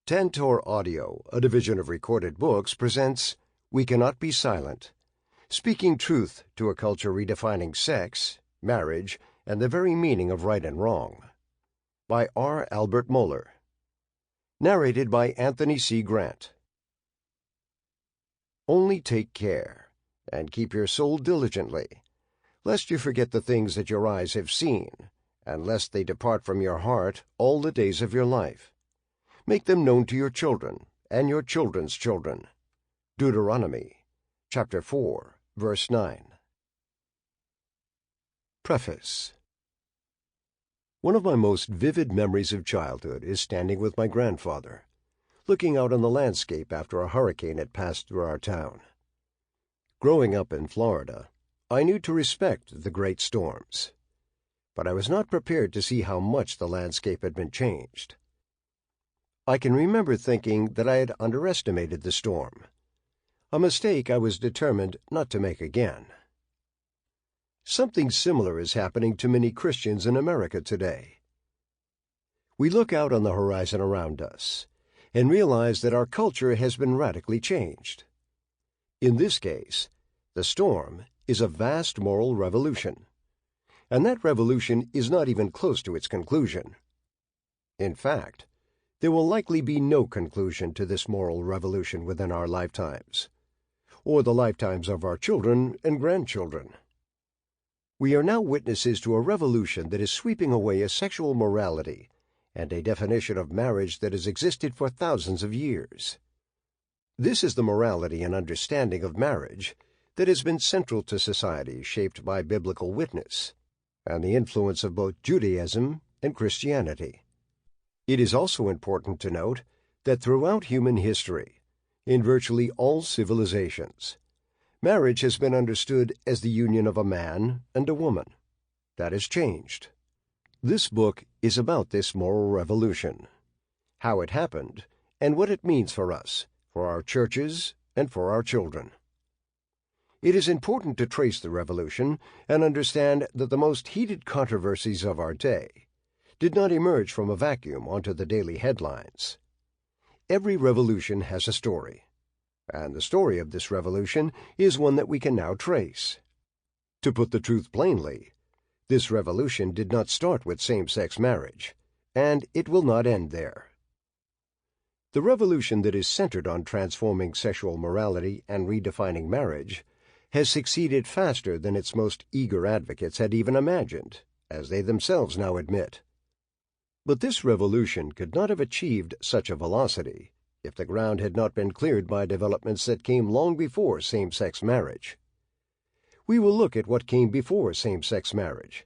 Tantor Audio, a division of Recorded Books, presents We Cannot Be Silent, Speaking Truth to a Culture Redefining Sex, Marriage, and the Very Meaning of Right and Wrong, by R. Albert Mohler. Narrated by Anthony C. Grant. Only take care, and keep your soul diligently, lest you forget the things that your eyes have seen, and lest they depart from your heart all the days of your life. Make them known to your children, and your children's children. Deuteronomy, chapter 4, verse 9. Preface. One of my most vivid memories of childhood is standing with my grandfather, looking out on the landscape after a hurricane had passed through our town. Growing up in Florida, I knew to respect the great storms, but I was not prepared to see how much the landscape had been changed. I can remember thinking that I had underestimated the storm, a mistake I was determined not to make again. Something similar is happening to many Christians in America today. We look out on the horizon around us and realize that our culture has been radically changed. In this case, the storm is a vast moral revolution, and that revolution is not even close to its conclusion. In fact, there will likely be no conclusion to this moral revolution within our lifetimes, or the lifetimes of our children and grandchildren. We are now witnesses to a revolution that is sweeping away a sexual morality and a definition of marriage that has existed for thousands of years. This is the morality and understanding of marriage that has been central to society shaped by biblical witness and the influence of both Judaism and Christianity. It is also important to note that throughout human history, in virtually all civilizations, marriage has been understood as the union of a man and a woman. That has changed. This book is about this moral revolution, how it happened, and what it means for us, for our churches, and for our children. It is important to trace the revolution and understand that the most heated controversies of our day did not emerge from a vacuum onto the daily headlines. Every revolution has a story, and the story of this revolution is one that we can now trace. To put the truth plainly, this revolution did not start with same-sex marriage, and it will not end there. The revolution that is centered on transforming sexual morality and redefining marriage has succeeded faster than its most eager advocates had even imagined, as they themselves now admit. But this revolution could not have achieved such a velocity if the ground had not been cleared by developments that came long before same-sex marriage. We will look at what came before same-sex marriage,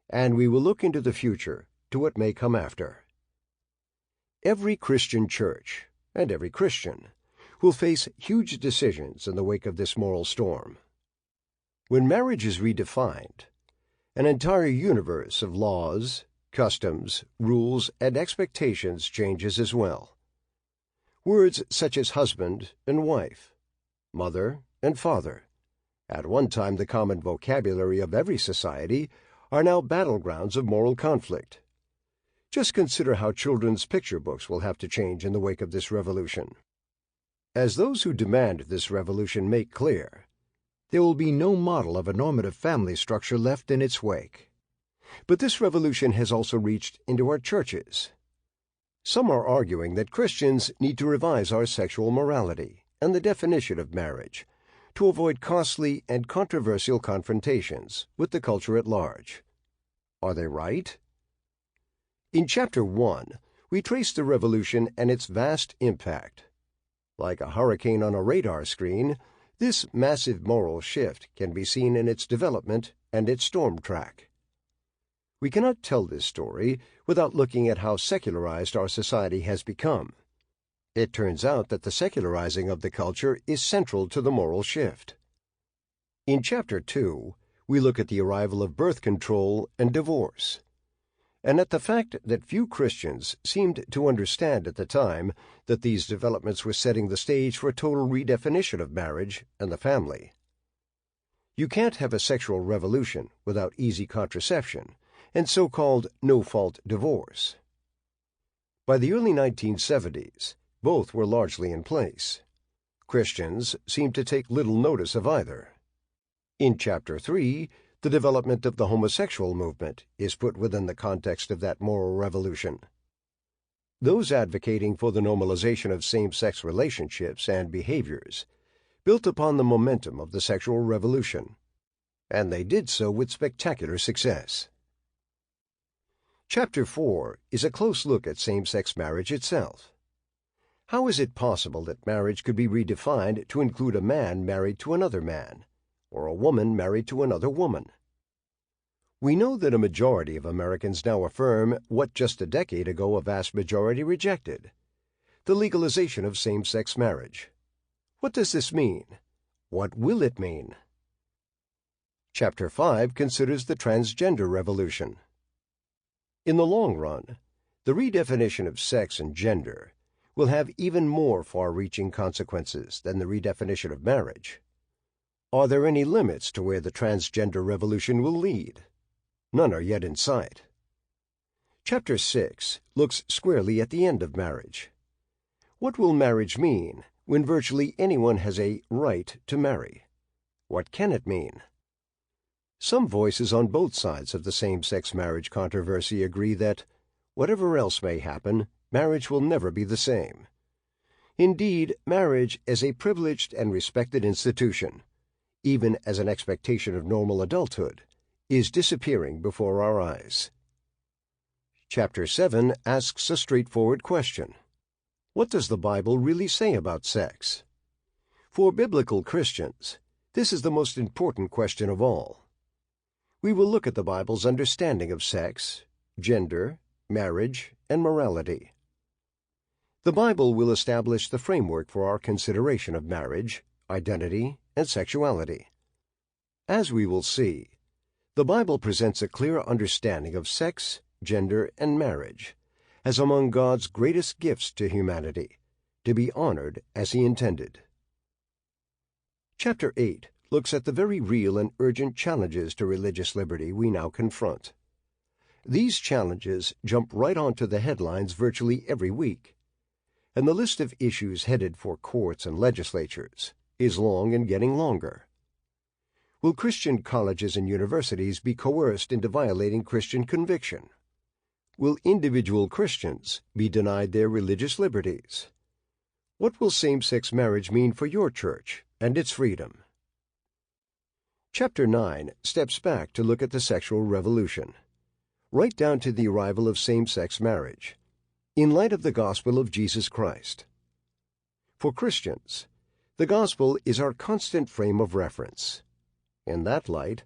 and we will look into the future to what may come after. Every Christian church, and every Christian, will face huge decisions in the wake of this moral storm. When marriage is redefined, an entire universe of laws, customs, rules, and expectations changes as well. Words such as husband and wife, mother and father, at one time the common vocabulary of every society, are now battlegrounds of moral conflict. Just consider how children's picture books will have to change in the wake of this revolution. As those who demand this revolution make clear, there will be no model of a normative family structure left in its wake. But this revolution has also reached into our churches. Some are arguing that Christians need to revise our sexual morality and the definition of marriage to avoid costly and controversial confrontations with the culture at large. Are they right? In Chapter 1, we trace the revolution and its vast impact. Like a hurricane on a radar screen, this massive moral shift can be seen in its development and its storm track. We cannot tell this story without looking at how secularized our society has become. It turns out that the secularizing of the culture is central to the moral shift. In Chapter 2, we look at the arrival of birth control and divorce, and at the fact that few Christians seemed to understand at the time that these developments were setting the stage for a total redefinition of marriage and the family. You can't have a sexual revolution without easy contraception and so-called no-fault divorce. By the early 1970s, Both were largely in place. Christians seemed to take little notice of either. In Chapter 3, the development of the homosexual movement is put within the context of that moral revolution. Those advocating for the normalization of same-sex relationships and behaviors built upon the momentum of the sexual revolution, and they did so with spectacular success. Chapter 4 is a close look at same-sex marriage itself. How is it possible that marriage could be redefined to include a man married to another man, or a woman married to another woman? We know that a majority of Americans now affirm what just a decade ago a vast majority rejected: the legalization of same-sex marriage. What does this mean? What will it mean? Chapter 5 considers the transgender revolution. In the long run, the redefinition of sex and gender will have even more far-reaching consequences than the redefinition of marriage. Are there any limits to where the transgender revolution will lead? None are yet in sight. Chapter 6 looks squarely at the end of marriage. What will marriage mean when virtually anyone has a right to marry? What can it mean? Some voices on both sides of the same-sex marriage controversy agree that, whatever else may happen, marriage will never be the same. Indeed, marriage as a privileged and respected institution, even as an expectation of normal adulthood, is disappearing before our eyes. Chapter 7 asks a straightforward question. What does the Bible really say about sex? For biblical Christians, this is the most important question of all. We will look at the Bible's understanding of sex, gender, marriage, and morality. The Bible will establish the framework for our consideration of marriage, identity, and sexuality. As we will see, the Bible presents a clear understanding of sex, gender, and marriage as among God's greatest gifts to humanity, to be honored as He intended. Chapter 8 looks at the very real and urgent challenges to religious liberty we now confront. These challenges jump right onto the headlines virtually every week, and the list of issues headed for courts and legislatures is long and getting longer. Will Christian colleges and universities be coerced into violating Christian conviction? Will individual Christians be denied their religious liberties? What will same-sex marriage mean for your church and its freedom? Chapter 9 steps back to look at the sexual revolution, right down to the arrival of same-sex marriage, in light of the gospel of Jesus Christ. For Christians, the gospel is our constant frame of reference. In that light,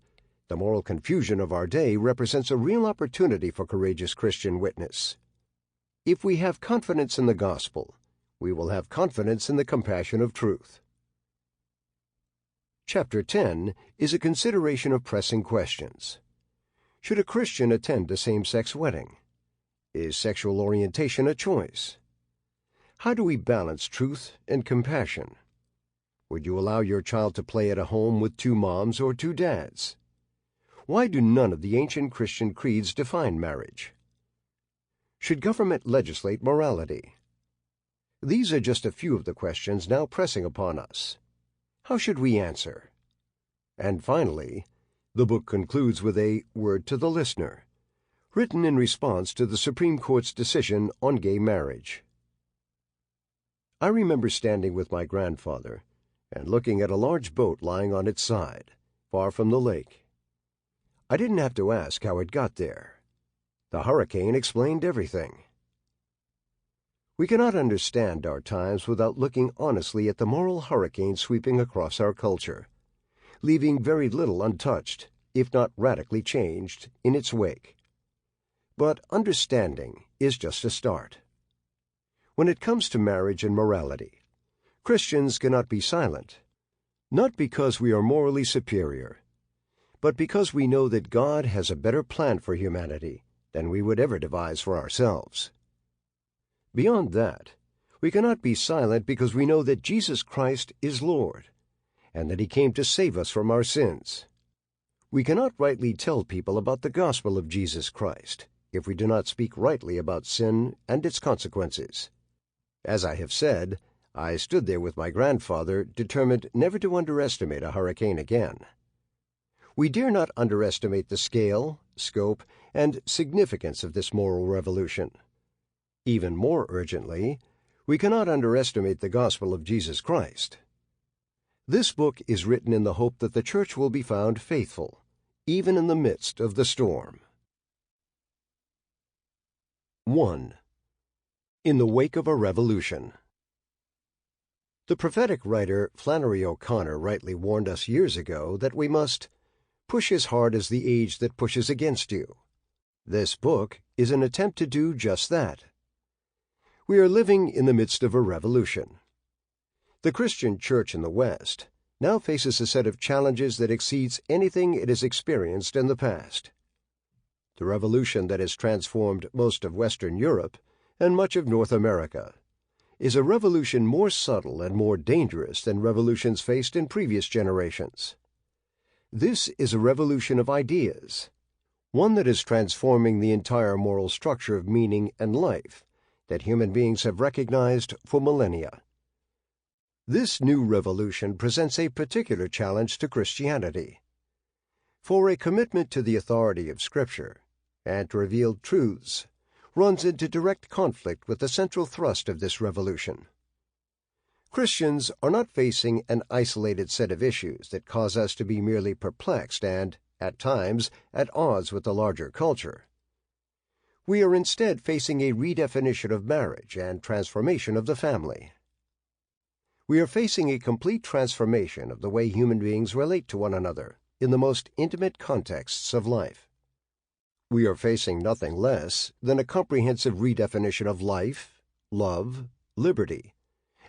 the moral confusion of our day represents a real opportunity for courageous Christian witness. If we have confidence in the gospel, we will have confidence in the compassion of truth. Chapter 10 is a consideration of pressing questions. Should a Christian attend a same-sex wedding? Is sexual orientation a choice? How do we balance truth and compassion? Would you allow your child to play at a home with two moms or two dads? Why do none of the ancient Christian creeds define marriage? Should government legislate morality? These are just a few of the questions now pressing upon us. How should we answer? And finally, the book concludes with a word to the listener, written in response to the Supreme Court's decision on gay marriage. I remember standing with my grandfather and looking at a large boat lying on its side, far from the lake. I didn't have to ask how it got there. The hurricane explained everything. We cannot understand our times without looking honestly at the moral hurricane sweeping across our culture, leaving very little untouched, if not radically changed, in its wake. But understanding is just a start. When it comes to marriage and morality, Christians cannot be silent, not because we are morally superior, but because we know that God has a better plan for humanity than we would ever devise for ourselves. Beyond that, we cannot be silent because we know that Jesus Christ is Lord, and that He came to save us from our sins. We cannot rightly tell people about the gospel of Jesus Christ if we do not speak rightly about sin and its consequences. As I have said, I stood there with my grandfather, determined never to underestimate a hurricane again. We dare not underestimate the scale, scope, and significance of this moral revolution. Even more urgently, we cannot underestimate the gospel of Jesus Christ. This book is written in the hope that the Church will be found faithful, even in the midst of the storm. 1. In the wake of a revolution. The prophetic writer Flannery O'Connor rightly warned us years ago that we must push as hard as the age that pushes against you. This book is an attempt to do just that. We are living in the midst of a revolution. The Christian Church in the West now faces a set of challenges that exceeds anything it has experienced in the past. The revolution that has transformed most of Western Europe and much of North America is a revolution more subtle and more dangerous than revolutions faced in previous generations. This is a revolution of ideas, one that is transforming the entire moral structure of meaning and life that human beings have recognized for millennia. This new revolution presents a particular challenge to Christianity. For a commitment to the authority of Scripture and to revealed truths runs into direct conflict with the central thrust of this revolution. Christians are not facing an isolated set of issues that cause us to be merely perplexed and, at times, at odds with the larger culture. We are instead facing a redefinition of marriage and transformation of the family. We are facing a complete transformation of the way human beings relate to one another in the most intimate contexts of life. We are facing nothing less than a comprehensive redefinition of life, love, liberty,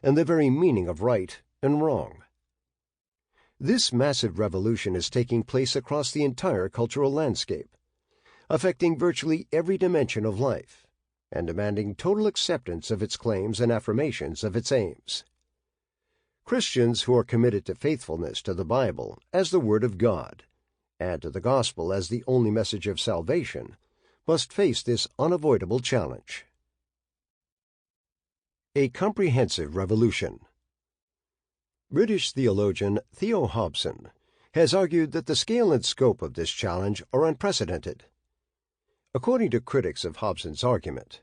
and the very meaning of right and wrong. This massive revolution is taking place across the entire cultural landscape, affecting virtually every dimension of life, and demanding total acceptance of its claims and affirmations of its aims. Christians who are committed to faithfulness to the Bible as the Word of God, and to the Gospel as the only message of salvation, must face this unavoidable challenge. A comprehensive revolution. British theologian Theo Hobson has argued that the scale and scope of this challenge are unprecedented. According to critics of Hobson's argument,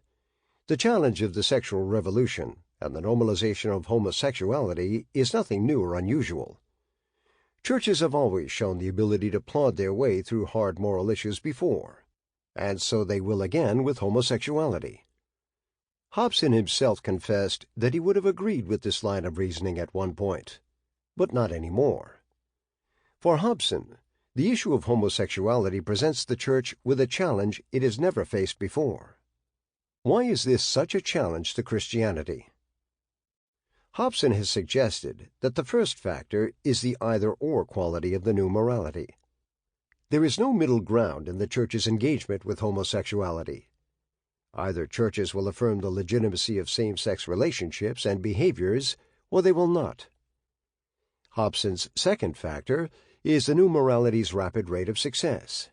the challenge of the sexual revolution and the normalization of homosexuality is nothing new or unusual. Churches have always shown the ability to plod their way through hard moral issues before, and so they will again with homosexuality. Hobson himself confessed that he would have agreed with this line of reasoning at one point, but not anymore. For Hobson, the issue of homosexuality presents the Church with a challenge it has never faced before. Why is this such a challenge to Christianity? Hobson has suggested that the first factor is the either-or quality of the new morality. There is no middle ground in the Church's engagement with homosexuality. Either churches will affirm the legitimacy of same-sex relationships and behaviors, or they will not. Hobson's second factor is the new morality's rapid rate of success.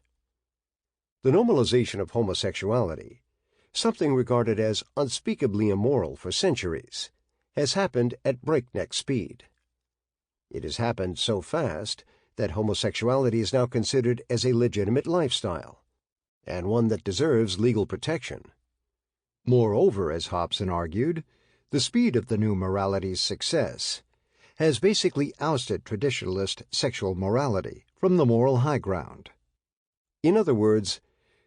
The normalization of homosexuality, something regarded as unspeakably immoral for centuries, has happened at breakneck speed. It has happened so fast that homosexuality is now considered as a legitimate lifestyle, and one that deserves legal protection. Moreover, as Hobson argued, the speed of the new morality's success has basically ousted traditionalist sexual morality from the moral high ground. In other words,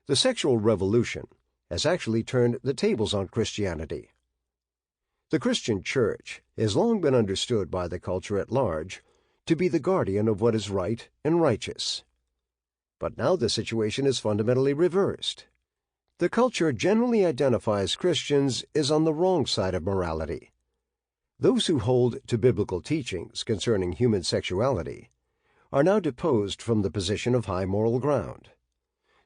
the sexual revolution has actually turned the tables on Christianity. The Christian Church has long been understood by the culture at large to be the guardian of what is right and righteous. But now the situation is fundamentally reversed. The culture generally identifies Christians as on the wrong side of morality. Those who hold to biblical teachings concerning human sexuality are now deposed from the position of high moral ground.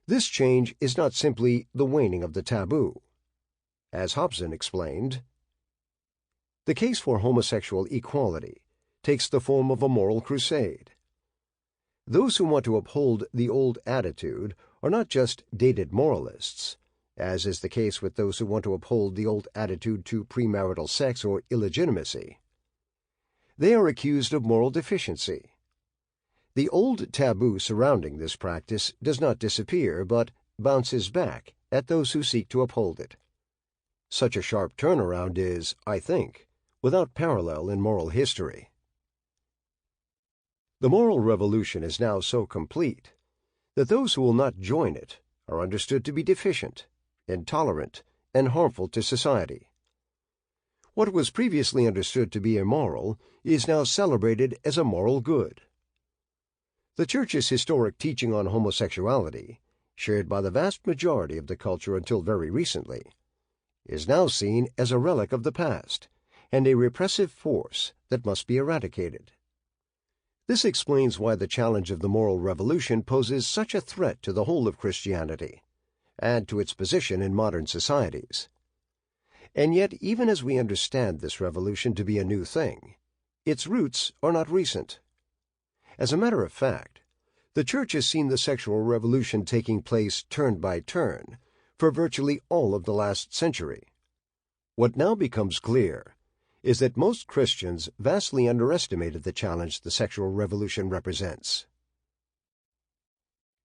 This change is not simply the waning of the taboo. As Hobson explained, the case for homosexual equality takes the form of a moral crusade. Those who want to uphold the old attitude are not just dated moralists, as is the case with those who want to uphold the old attitude to premarital sex or illegitimacy. They are accused of moral deficiency. The old taboo surrounding this practice does not disappear, but bounces back at those who seek to uphold it. Such a sharp turnaround is, I think, without parallel in moral history. The moral revolution is now so complete that those who will not join it are understood to be deficient, intolerant, and harmful to society. What was previously understood to be immoral is now celebrated as a moral good. The Church's historic teaching on homosexuality, shared by the vast majority of the culture until very recently, is now seen as a relic of the past and a repressive force that must be eradicated. This explains why the challenge of the moral revolution poses such a threat to the whole of Christianity and to its position in modern societies. And yet, even as we understand this revolution to be a new thing, its roots are not recent. As a matter of fact, the Church has seen the sexual revolution taking place turn by turn for virtually all of the last century. What now becomes clear is that most Christians vastly underestimated the challenge the sexual revolution represents.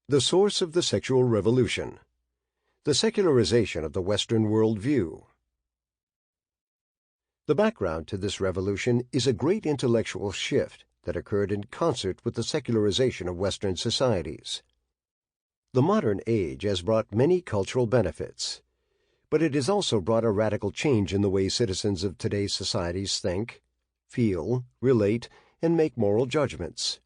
The source of the sexual revolution: the secularization of the Western world view. The background to this revolution is a great intellectual shift that occurred in concert with the secularization of Western societies. The modern age has brought many cultural benefits, but it has also brought a radical change in the way citizens of today's societies think, feel, relate, and make moral judgments.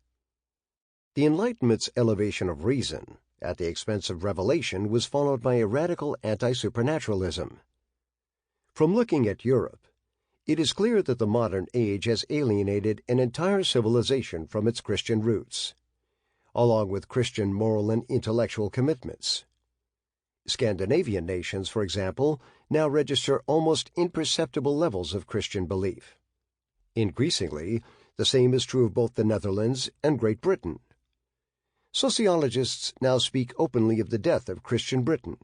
The Enlightenment's elevation of reason, at the expense of revelation, was followed by a radical anti-supernaturalism. From looking at Europe, it is clear that the modern age has alienated an entire civilization from its Christian roots, along with Christian moral and intellectual commitments. Scandinavian nations, for example, now register almost imperceptible levels of Christian belief. Increasingly, the same is true of both the Netherlands and Great Britain. Sociologists now speak openly of the death of Christian Britain,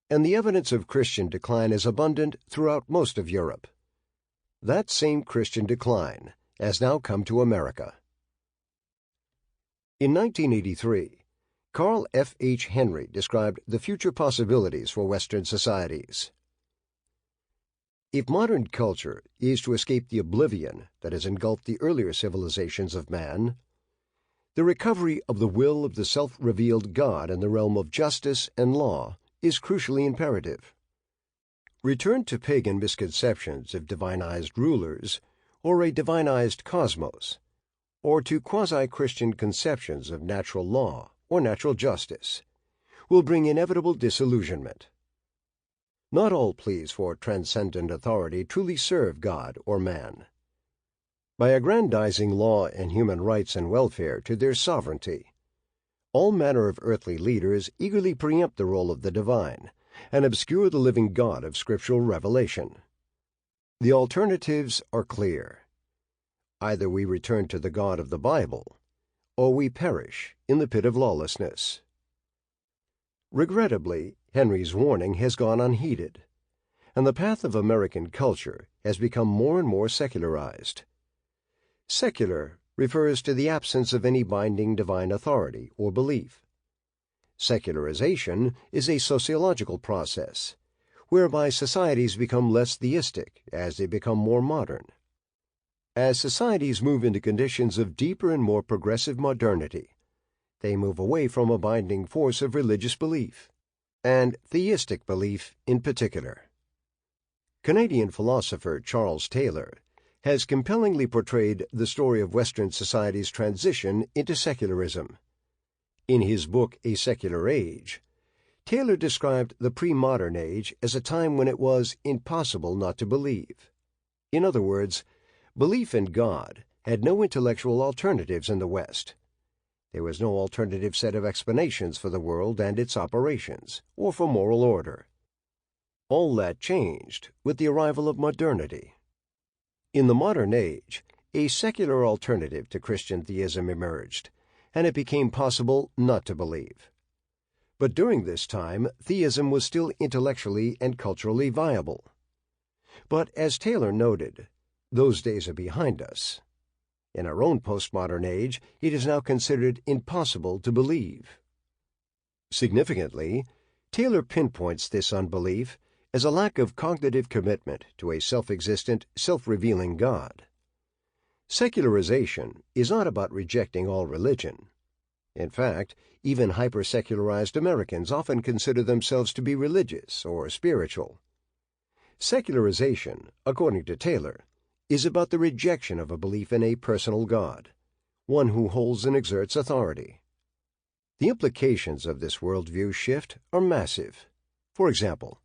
and the evidence of Christian decline is abundant throughout most of Europe. That same Christian decline has now come to America. In 1983, Carl F. H. Henry described the future possibilities for Western societies. If modern culture is to escape the oblivion that has engulfed the earlier civilizations of man, the recovery of the will of the self-revealed God in the realm of justice and law is crucially imperative. Return to pagan misconceptions of divinized rulers or a divinized cosmos, or to quasi-Christian conceptions of natural law or natural justice, will bring inevitable disillusionment. Not all pleas for transcendent authority truly serve God or man. By aggrandizing law and human rights and welfare to their sovereignty, all manner of earthly leaders eagerly preempt the role of the divine and obscure the living God of scriptural revelation. The alternatives are clear. Either we return to the God of the Bible, or we perish in the pit of lawlessness. Regrettably, Henry's warning has gone unheeded, and the path of American culture has become more and more secularized. Secular refers to the absence of any binding divine authority or belief. Secularization is a sociological process, whereby societies become less theistic as they become more modern. As societies move into conditions of deeper and more progressive modernity, they move away from a binding force of religious belief, and theistic belief in particular. Canadian philosopher Charles Taylor has compellingly portrayed the story of Western society's transition into secularism. In his book, A Secular Age, Taylor described the pre-modern age as a time when it was impossible not to believe. In other words, belief in God had no intellectual alternatives in the West. There was no alternative set of explanations for the world and its operations, or for moral order. All that changed with the arrival of modernity. In the modern age, a secular alternative to Christian theism emerged, and it became possible not to believe. But during this time, theism was still intellectually and culturally viable. But as Taylor noted, those days are behind us. In our own postmodern age, it is now considered impossible to believe. Significantly, Taylor pinpoints this unbelief as a lack of cognitive commitment to a self-existent, self-revealing God. Secularization is not about rejecting all religion. In fact, even hyper-secularized Americans often consider themselves to be religious or spiritual. Secularization, according to Taylor, is about the rejection of a belief in a personal God, one who holds and exerts authority. The implications of this worldview shift are massive. For example,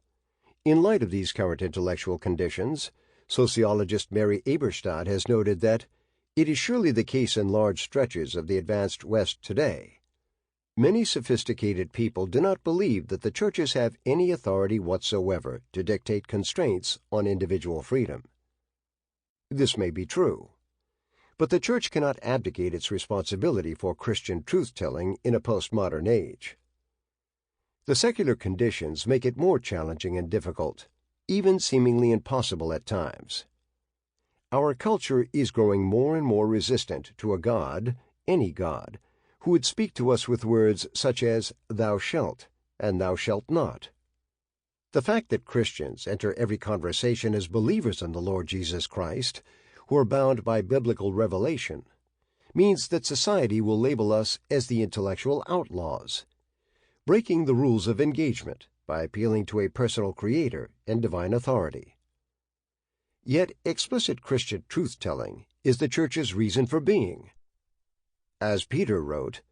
in light of these current intellectual conditions, sociologist Mary Eberstadt has noted that it is surely the case in large stretches of the advanced West today. Many sophisticated people do not believe that the churches have any authority whatsoever to dictate constraints on individual freedom. This may be true, but the church cannot abdicate its responsibility for Christian truth-telling in a postmodern age. The secular conditions make it more challenging and difficult, even seemingly impossible at times. Our culture is growing more and more resistant to a God, any God, who would speak to us with words such as "thou shalt" and "thou shalt not." The fact that Christians enter every conversation as believers in the Lord Jesus Christ, who are bound by biblical revelation, means that society will label us as the intellectual outlaws, breaking the rules of engagement by appealing to a personal creator and divine authority. Yet explicit Christian truth-telling is the Church's reason for being. As Peter wrote,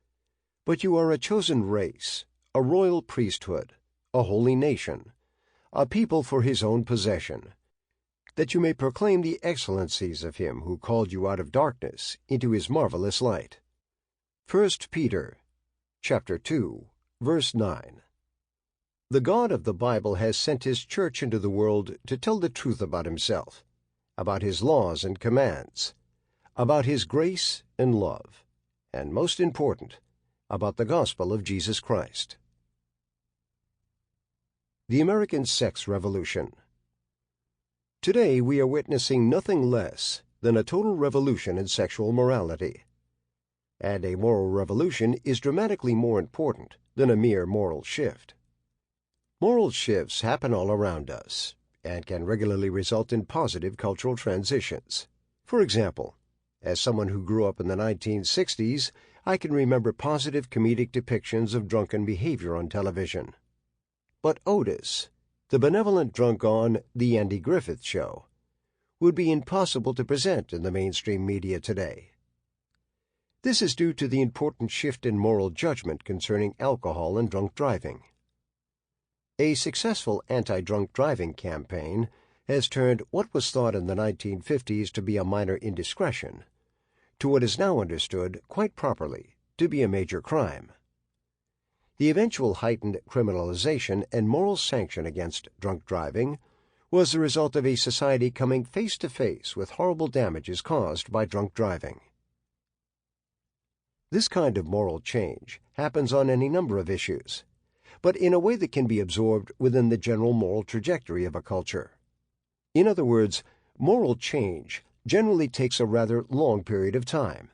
"But you are a chosen race, a royal priesthood, a holy nation, a people for his own possession, that you may proclaim the excellencies of him who called you out of darkness into his marvelous light." 1 Peter, chapter 2, verse 9. The God of the Bible has sent his church into the world to tell the truth about himself, about his laws and commands, about his grace and love, and most important, about the gospel of Jesus Christ. The American Sex Revolution. Today we are witnessing nothing less than a total revolution in sexual morality. And a moral revolution is dramatically more important than a mere moral shift. Moral shifts happen all around us and can regularly result in positive cultural transitions. For example, as someone who grew up in the 1960s, I can remember positive comedic depictions of drunken behavior on television. But Otis, the benevolent drunk on The Andy Griffith Show, would be impossible to present in the mainstream media today. This is due to the important shift in moral judgment concerning alcohol and drunk driving. A successful anti-drunk driving campaign has turned what was thought in the 1950s to be a minor indiscretion to what is now understood, quite properly, to be a major crime. The eventual heightened criminalization and moral sanction against drunk driving was the result of a society coming face to face with horrible damages caused by drunk driving. This kind of moral change happens on any number of issues, but in a way that can be absorbed within the general moral trajectory of a culture. In other words, moral change generally takes a rather long period of time,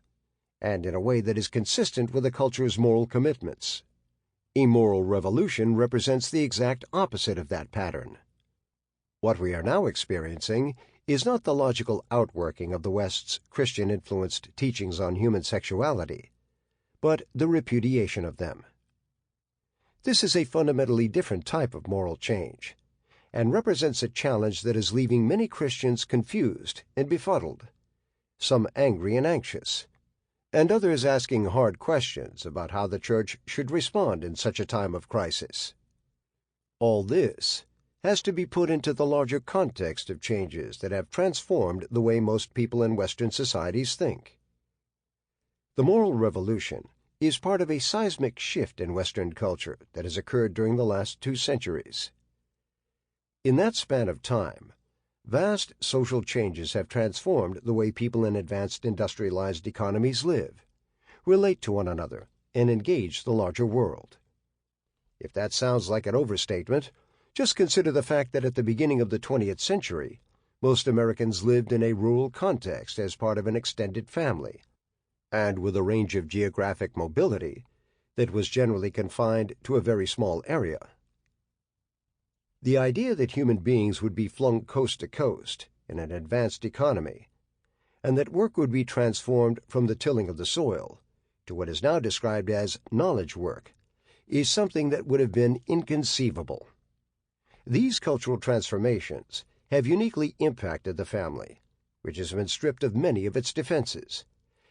and in a way that is consistent with a culture's moral commitments. A moral revolution represents the exact opposite of that pattern. What we are now experiencing is not the logical outworking of the West's Christian-influenced teachings on human sexuality, but the repudiation of them. This is a fundamentally different type of moral change, and represents a challenge that is leaving many Christians confused and befuddled, some angry and anxious, and others asking hard questions about how the Church should respond in such a time of crisis. All this has to be put into the larger context of changes that have transformed the way most people in Western societies think. The moral revolution is part of a seismic shift in Western culture that has occurred during the last 2 centuries. In that span of time, vast social changes have transformed the way people in advanced industrialized economies live, relate to one another, and engage the larger world. If that sounds like an overstatement, just consider the fact that at the beginning of the 20th century, most Americans lived in a rural context as part of an extended family, and with a range of geographic mobility that was generally confined to a very small area. The idea that human beings would be flung coast to coast in an advanced economy, and that work would be transformed from the tilling of the soil to what is now described as knowledge work, is something that would have been inconceivable. These cultural transformations have uniquely impacted the family, which has been stripped of many of its defenses,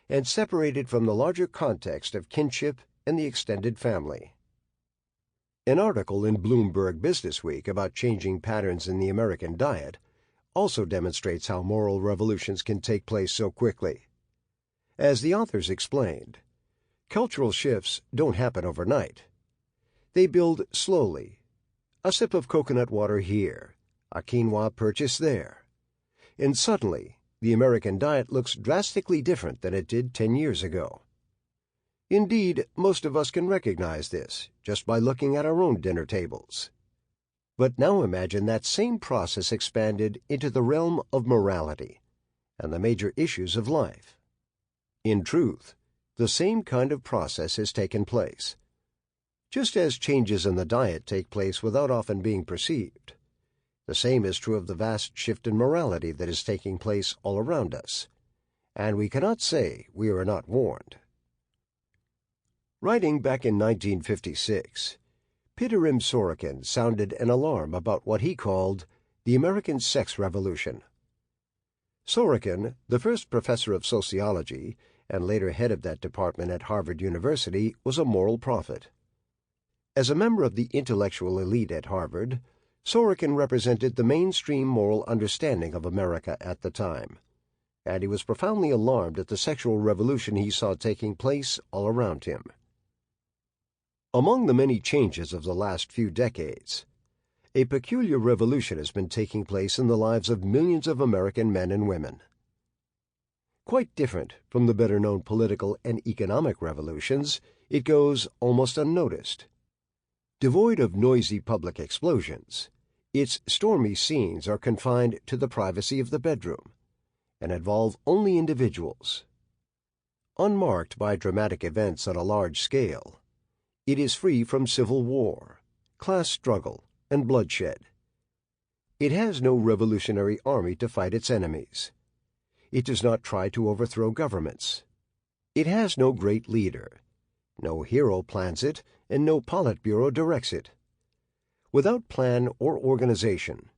and separated from the larger context of kinship and the extended family. An article in Bloomberg Businessweek about changing patterns in the American diet also demonstrates how moral revolutions can take place so quickly. As the authors explained, cultural shifts don't happen overnight. They build slowly. A sip of coconut water here, a quinoa purchase there. And suddenly, the American diet looks drastically different than it did 10 years ago. Indeed, most of us can recognize this just by looking at our own dinner tables. But now imagine that same process expanded into the realm of morality and the major issues of life. In truth, the same kind of process has taken place. Just as changes in the diet take place without often being perceived, the same is true of the vast shift in morality that is taking place all around us, and we cannot say we are not warned. Writing back in 1956, Peter M. Sorokin sounded an alarm about what he called the American sex revolution. Sorokin, the first professor of sociology and later head of that department at Harvard University, was a moral prophet. As a member of the intellectual elite at Harvard, Sorokin represented the mainstream moral understanding of America at the time, and he was profoundly alarmed at the sexual revolution he saw taking place all around him. Among the many changes of the last few decades, a peculiar revolution has been taking place in the lives of millions of American men and women. Quite different from the better-known political and economic revolutions, it goes almost unnoticed. Devoid of noisy public explosions, its stormy scenes are confined to the privacy of the bedroom and involve only individuals. Unmarked by dramatic events on a large scale, it is free from civil war, class struggle, and bloodshed. It has no revolutionary army to fight its enemies. It does not try to overthrow governments. It has no great leader. No hero plans it, and no Politburo directs it. Without plan or organization,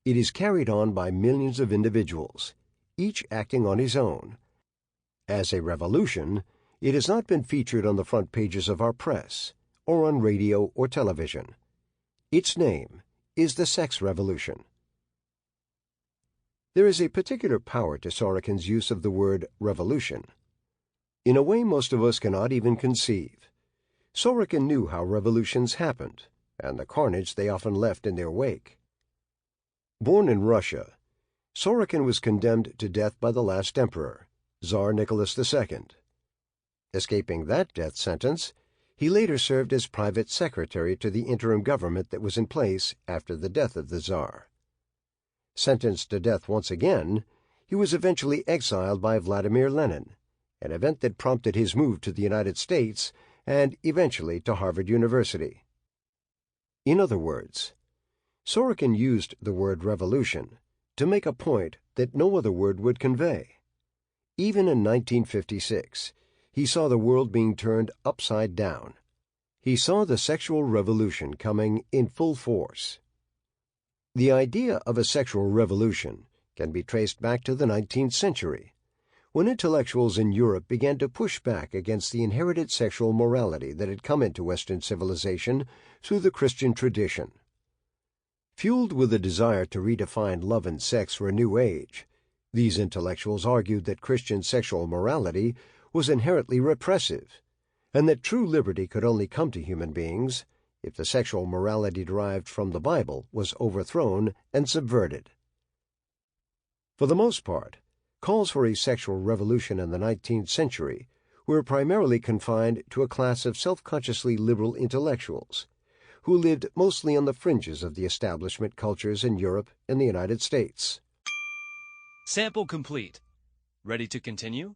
it is carried on by millions of individuals, each acting on his own. As a revolution, it has not been featured on the front pages of our press, or on radio or television. Its name is the sex revolution. There is a particular power to Sorokin's use of the word revolution. In a way most of us cannot even conceive, Sorokin knew how revolutions happened and the carnage they often left in their wake. Born in Russia, Sorokin was condemned to death by the last emperor, Tsar Nicholas II. Escaping that death sentence, he later served as private secretary to the interim government that was in place after the death of the Tsar. Sentenced to death once again, he was eventually exiled by Vladimir Lenin, an event that prompted his move to the United States and eventually to Harvard University. In other words, Sorokin used the word revolution to make a point that no other word would convey. Even in 1956, he saw the world being turned upside down. He saw the sexual revolution coming in full force. The idea of a sexual revolution can be traced back to the 19th century, when intellectuals in Europe began to push back against the inherited sexual morality that had come into Western civilization through the Christian tradition. Fueled with a desire to redefine love and sex for a new age, these intellectuals argued that Christian sexual morality was inherently repressive, and that true liberty could only come to human beings if the sexual morality derived from the Bible was overthrown and subverted. For the most part, calls for a sexual revolution in the 19th century were primarily confined to a class of self-consciously liberal intellectuals who lived mostly on the fringes of the establishment cultures in Europe and the United States. Sample complete. Ready to continue?